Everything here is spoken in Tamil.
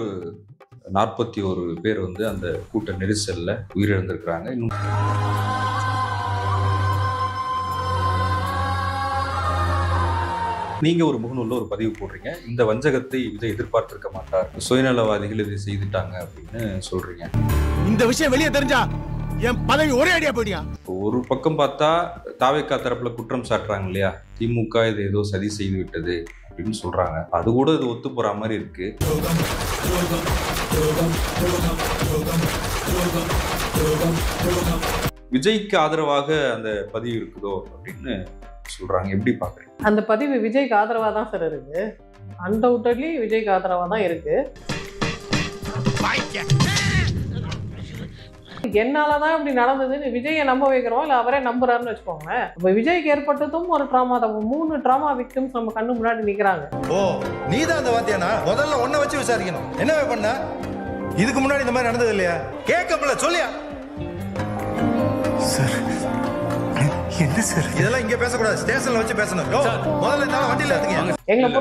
41 பேர் வந்து அந்த கூட்ட நெரிசல்ல உயிரிழந்திருக்கிறாங்க. நீங்க ஒரு முகநூல்ல ஒரு பதிவு போடுறீங்க. இந்த வஞ்சகத்தை விஜய் எதிர்பார்த்திருக்க மாட்டார், சுயநலவாதிகள் இதை செய்துட்டாங்க அப்படின்னு சொல்றீங்க. இந்த விஷயம் வெளியே தெரிஞ்சா என் பதவி ஒரே அடியா போயிடியா. ஒரு பக்கம் பார்த்தா தாவேகா தரப்புல குற்றம் சாட்டுறாங்க இல்லையா, திமுக இதை ஏதோ சதி செய்து விட்டது அப்படின்னு சொல்றாங்க. அது கூட இது ஒத்து போற மாதிரி இருக்கு. விஜய்க்கு ஆதரவாக அந்த பதிவு இருக்குதோ அப்படின்னு சொல்றாங்க. எப்படி பாக்குறீங்க? அந்த பதிவு விஜய்க்கு ஆதரவா தான் சார் இருக்கு. அன்டவுட்டட்லி விஜய்க்கு ஆதரவா தான் இருக்கு. என்னாலதான் இப்படி நடந்ததுன்னு விஜயை நம்ப வைக்கிறோம், இல்ல அவரே நம்புறாருன்னு வச்சுக்கோங்க. இப்ப விஜய்க்கு ஏற்பட்டதும் ஒரு டிராமா தான். 3 டிராமா விக்டிம்ஸ் நம்ம கண்ணு முன்னாடி நிக்கிறாங்க. ஓ, நீதான் அந்த வாத்தியானா? முதல்ல ஒன்ன வச்சு விசாரிக்கணும். என்ன பண்ண? இதுக்கு முன்னாடி இந்த மாதிரி நடந்தது இல்லையா? கேட்கல சொல்லியா? சார் என்ன சார் இதெல்லாம் இங்க பேசக்கூடாது, ஸ்டேஷன்ல வச்சு பேசணும். முதல்ல இந்த வண்டியில எடுத்துங்க. எங்களை